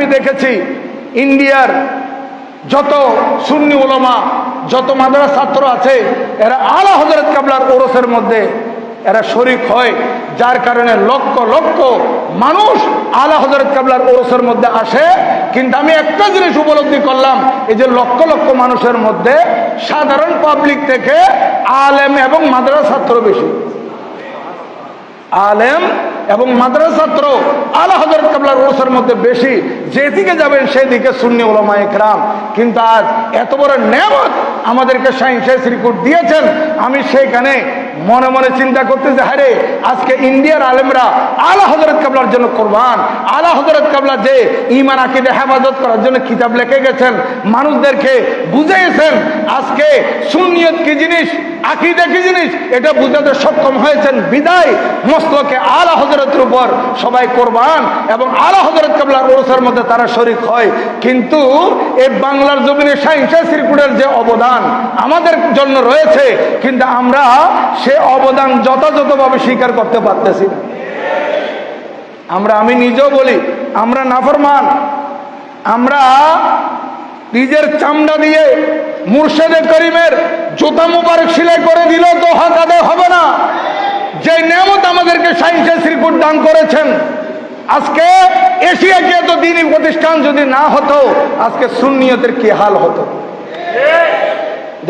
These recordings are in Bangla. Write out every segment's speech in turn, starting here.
আমি দেখেছি ইন্ডিয়ার যত সুন্নি উলামা, যত মাদ্রাসা ছাত্র আছে, এরা আলা হযরত কিবলার ওরসের মধ্যে এরা শরীক হয়, যার কারণে লক্ষ লক্ষ মানুষ আলা হযরত কিবলার ওরসের মধ্যে আসে। কিন্তু আমি একটা জিনিস উপলব্ধি করলাম, এই যে লক্ষ লক্ষ মানুষের মধ্যে সাধারণ পাবলিক থেকে আলেম এবং মাদ্রাসা ছাত্র বেশি। আলেম এবং মাদ্রাসা ছাত্র আলা হযরত কিবলার ওরসের মধ্যে বেশি। যেদিকে যাবেন সেদিকে সুন্নি উলামায়ে কেরাম। কিন্তু আজ এত বড় নেয়ামত আমাদেরকে শাহীন শাহ শ্রীকুট দিয়েছেন, আমি সেইখানে মনে মনে চিন্তা করতেছি, হারে আজকে ইন্ডিয়ার আলেমরা আলা হযরত কিবলার জন্য কোরবান। আলা হযরত কিবলা যে ঈমান আকীদা হেফাজত করার জন্য কিতাব লিখে গেছেন, মানুষদেরকে বুঝিয়েছেন, আজকে সুন্নিয়ত কি জিনিস, আকীদা কি জিনিস এটা বুঝাতে সক্ষম হয়েছেন। বিদায় মসলকে আলা হযরতের উপর সবাই কোরবান এবং আলা হযরত কিবলার ওরসের মধ্যে তারা শরীক হয়। কিন্তু এই বাংলার জমিনে শাহীন শাহ শ্রীকুটের যে অবদান আমাদের জন্য রয়েছে, কিন্তু আমরা সে অবদান যথাযথভাবে স্বীকার করতে পারতেছি না। আমি নিজেও বলি, আমরা নাফরমান। আমরা নিজের চামড়া দিয়ে মুর্শেদে করিমের জুতা মুবারক সেলাই করে দিলেও তো হক আদায় হবে না। যে নেয়ামত আমাদেরকে শাহীন শাহ শ্রীকুট দান করেছেন, আজকে এশিয়াকে এত দ্বীনি প্রতিষ্ঠান যদি না হতো, আজকে সুন্নিয়তের কি হাল হতো।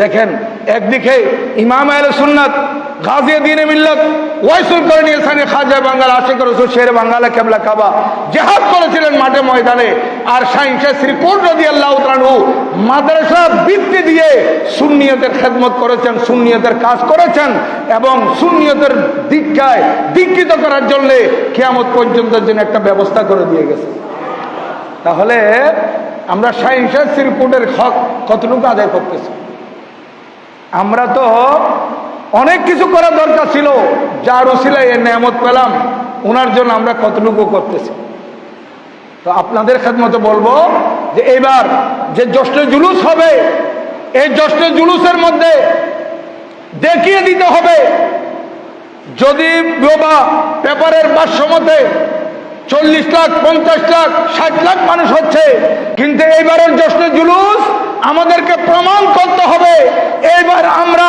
দেখেন, একদিকে ইমাম আহলে সুন্নাত গাজী দ্বীনে মিল্লাত ওয়াইসুল করনী সানি খাজা বাঙ্গাল আশিক রাসূল শের বাঙ্গালে কিবলা কাবা জিহাদ করেছিলেন মাঠে ময়দানে। আর শাহীন শাহ শ্রীকুট রাদিয়াল্লাহু তাআলা আনহু মাদ্রাসা বৃত্তি দিয়ে সুন্নিয়তের খেদমত করেছেন, সুন্নিয়তের কাজ করেছেন এবং সুন্নিয়তের দীক্ষিত করার জন্য কিয়ামত পর্যন্ত যেন একটা ব্যবস্থা করে দিয়ে গেছে। তাহলে আমরা শাহীন শাহ শ্রীকুটের হক কতটুকু আদায় করতেছি? আমরা তো অনেক কিছু করার দরকার ছিল, যার ওসিলায় এই নেয়ামত পেলাম, ওনার জন্য আমরা কতটুকু করতেছি। তো আপনাদের খেদমতে বলবো যে এবার যে জশ্নে জুলুস হবে, এই জশ্নে জুলুসের মধ্যে দেখিয়ে দিতে হবে, যদি বাবা পেপারের ভাষ্য মতে 40 লাখ 50 লাখ 60 লাখ মানুষ হচ্ছে, কিন্তু এইবারের জশ্নে জুলুস আমাদেরকে প্রমাণ করতে হবে এইবার আমরা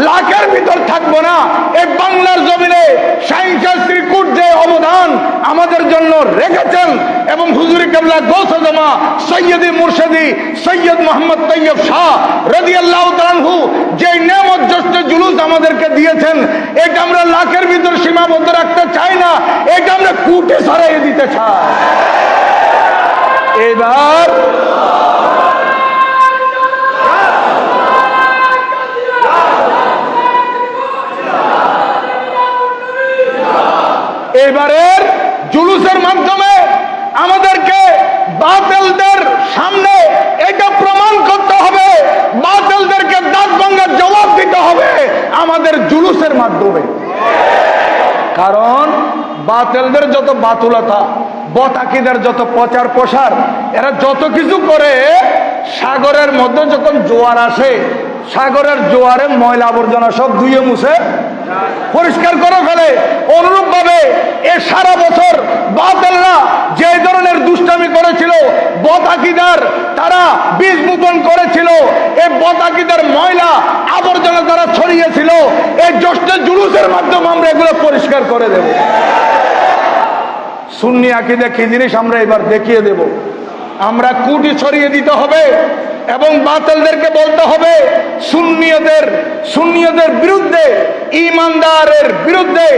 লাখের ভিতর থাকবো না। এই বাংলার জমিনে শাহীন শাহ শ্রীকুট যে অবদান আমাদের জন্য রেখেছেন এবং হুজুরে কিবলা গৌসে জামা সৈয়দি মুর্শিদি সৈয়দ মোহাম্মদ তৈয়ব শাহ রাদিয়াল্লাহু তাআলা আনহু যে নেয়ামত জশ্নে জুলুস আমাদেরকে দিয়েছেন, এটা আমরা লাখের ভিতর সীমাবদ্ধ রাখতে চাই না, এটা আমরা কোটি ছড়িয়ে দিতে চাই। এবার এবারের জুলুসের মাধ্যমে আমাদেরকে বাতিলদের সামনে এটা প্রমাণ করতে হবে, বাতিলদেরকে দাঁত ভাঙার জবাব দিতে হবে আমাদের জুলুসের মাধ্যমে। কারণ বাতিলদের যত বাতুলতা, বতাকিদের যত প্রচার প্রসার, এরা যত কিছু করে, সাগরের মধ্যে যখন জোয়ার আসে, সাগরের জোয়ারে ময়লা আবর্জনা সব ধুয়ে মুছে পরিষ্কার করে ফেলে। অনুরূপ ভাবে এ সারা বছর বাতিলরা যে ধরনের দুষ্টামি করেছিল, বতাকিদার তারা বীজ বপন করেছিল, এই বতাকিদার ময়লা আবর্জনা তারা ছড়িয়েছিল, এই জশ্নে জুলুসের মাধ্যমে আমরা এগুলো পরিষ্কার করে দেব। সুন্নি আকীদা কি জিনিস আমরা এবার দেখিয়ে দেব। আমরা কুটি ছড়িয়ে দিতে হবে এবং বাতিলদেরকে বলতে হবে সুন্নিয়তের বিরুদ্ধে, ঈমানদারের বিরুদ্ধে,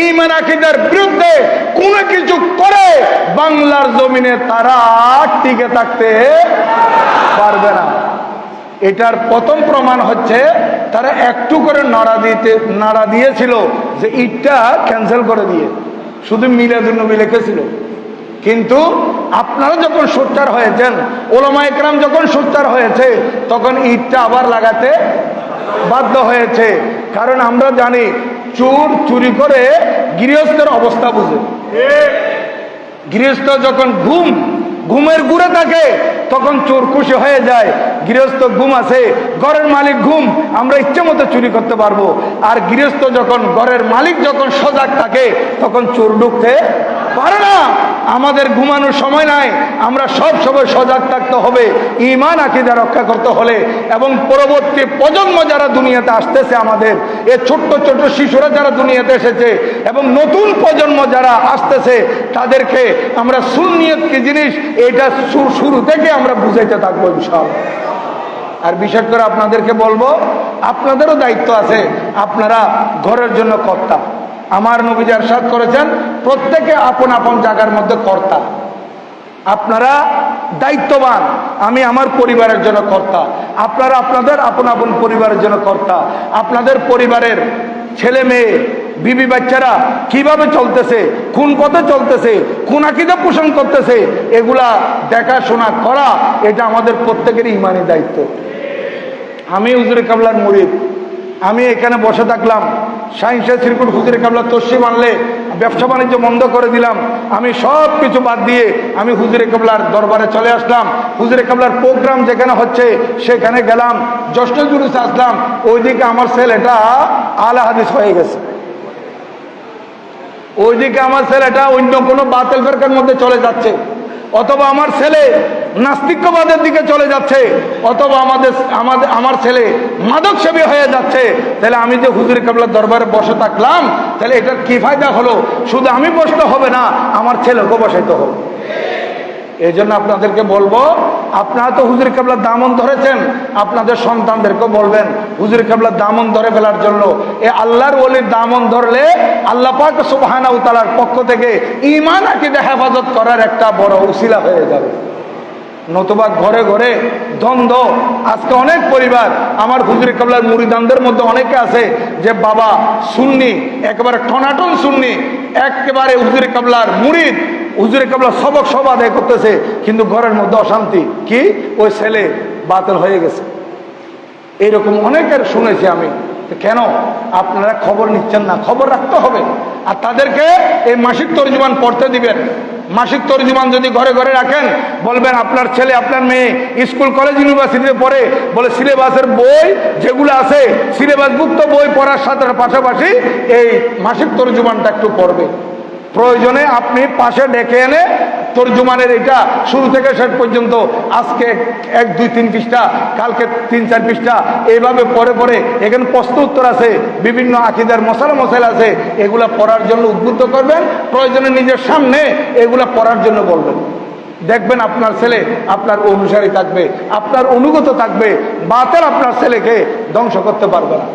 ঈমান আকীদার বিরুদ্ধে কোন কিছু করে বাংলার জমিনে তারা টিকে থাকতে পারবে না। এটার প্রথম প্রমাণ হচ্ছে তারা একটু করে নাড়া দিয়েছিল যে ঈদটা ক্যান্সেল করে দিয়ে শুধু মিলাদুন্নবী লিখেছিল। কিন্তু আপনারা যখন সোচ্চার হয়েছেন, ওলামায়ে কেরাম যখন সোচ্চার হয়েছে, তখন ঈদটা আবার লাগাতে বাধ্য হয়েছে। কারণ আমরা জানি চোর চুরি করে গৃহস্থের অবস্থা বুঝে। গৃহস্থ যখন ঘুমের গুড়ে থাকে তখন চোর খুশি হয়ে যায়, গৃহস্থ ঘুম আছে, ঘরের মালিক ঘুম, আমরা ইচ্ছে মতো চুরি করতে পারবো। আর গৃহস্থ যখন ঘরের মালিক যখন সজাগ থাকে তখন চোর ঢুকতে পারে না। আমাদের ঘুমানোর সময় নাই, আমরা সব সময় সজাগ থাকতে হবে ঈমান আকীদা রক্ষা করতে হলে। এবং পরবর্তী প্রজন্ম যারা দুনিয়াতে আসতেছে, আমাদের এই ছোট্ট ছোট্ট শিশুরা যারা দুনিয়াতে এসেছে এবং নতুন প্রজন্ম যারা আসতেছে, তাদেরকে আমরা সুন্নিয়ত কি জিনিস এটা শুরু থেকে আমরা বুঝাইতে থাকবো ইনশাআল্লাহ। আর বিশেষ করে আপনাদেরকে বলবো, আপনাদেরও দায়িত্ব আছে, আপনারা ঘরের জন্য কর্তা। আমার নবীজি ইরশাদ করেছেন, প্রত্যেকে আপন আপন জায়গার মধ্যে কর্তা। আপনারা দায়িত্ববান, আমি আমার পরিবারের জন্য কর্তা, আপনারা আপনাদের আপন আপন পরিবারের জন্য কর্তা। আপনাদের পরিবারের ছেলে মেয়ে বিবি বাচ্চারা কিভাবে চলতেছে, কোন পথে চলতেছে, কোন আকীদা পোষণ করতেছে, এগুলা দেখাশোনা করা এটা আমাদের প্রত্যেকেরই ঈমানি দায়িত্ব। আমি হুজুরে কাবলার মুরিদ, আমি এখানে বসে থাকলাম, শাহিনশাহ শ্রীকুট হুজুরে কাবলা তসলিম আনলে ব্যবসা বাণিজ্য বন্ধ করে দিলাম, আমি সব কিছু বাদ দিয়ে আমি হুজুরে কাবলার দরবারে চলে আসলাম। হুজুরে কাবলার প্রোগ্রাম যেখানে হচ্ছে সেখানে গেলাম, জ্যৈষ্ঠ জুলুসে আসলাম, ওইদিকে আমার ছেলেটা আলা হাদিস হয়ে গেছে, ওইদিকে আমার ছেলেটা অন্য কোনো বাতিল ফেরকার মধ্যে চলে যাচ্ছে, অথবা আমার ছেলে নাস্তিক্যবাদের দিকে চলে যাচ্ছে, অথবা আমার ছেলে মাদক সেবী হয়ে যাচ্ছে। তাহলে আমি যে হুজুরে কাবলার দরবারে বসে থাকলাম, তাহলে এটার কি ফায়দা হলো? শুধু আমি বসতে হবে না, আমার ছেলেকেও বসাইতে হবে। এই জন্য আপনাদেরকে বলবো, আপনারা তো হুজুরে কাবলার দামন ধরেছেন, আপনাদের সন্তানদেরকেও বলবেন হুজুরে কাবলার দামন ধরে ফেলার জন্য। এ আল্লাহর ওলির দামন ধরলে আল্লাহ পাক সুবহানাহু ওয়া তাআলার পক্ষ থেকে ঈমান আকীদা হেফাজত করার একটা বড় উসিলা হয়ে যাবে। নতুবা ঘরে ঘরে দ্বন্দ্ব। আজকে অনেক পরিবার, আমার হুজুরে কাবলার মুরিদানদের মধ্যে অনেকে আছে যে বাবা সুন্নি, একেবারে টনাটন সুন্নি, একেবারে হুজুরে কাবলার মুরিদ, হুজুরে কাবলা সবক সব আদায় করতেছে, কিন্তু ঘরের মধ্যে অশান্তি। কি? ওই ছেলে বাতিল হয়ে গেছে। এইরকম অনেকের শুনেছি আমি। কেন? আপনারা খবর নিচ্ছেন না, খবর রাখতে হবে। আর তাদেরকে এই মাসিক তরজুমান পড়তে দিবেন। মাসিক তরজুমান যদি ঘরে ঘরে রাখেন, বলবেন আপনার ছেলে আপনার মেয়ে স্কুল কলেজ ইউনিভার্সিটিতে পড়ে, বলে সিলেবাসের বই যেগুলো আছে সিলেবাসভুক্ত বই পড়ার সাথে পাশাপাশি এই মাসিক তরজুমানটা একটু পড়বে। প্রয়োজনে আপনি পাশে ডেকে এনে তরজুমানের এটা শুরু থেকে শেষ পর্যন্ত, আজকে 1, 2, 3 পৃষ্ঠা, কালকে 3, 4 পৃষ্ঠা, এইভাবে পরে পরে এখানে প্রশ্ন উত্তর আছে, বিভিন্ন আকীদার মশাইল আছে, এগুলা পড়ার জন্য উদ্বুদ্ধ করবেন। প্রয়োজনে নিজের সামনে এগুলা পড়ার জন্য বলবেন। দেখবেন আপনার ছেলে আপনার অনুসারী থাকবে, আপনার অনুগত থাকবে, বাতিল আপনার ছেলেকে ধ্বংস করতে পারবে না।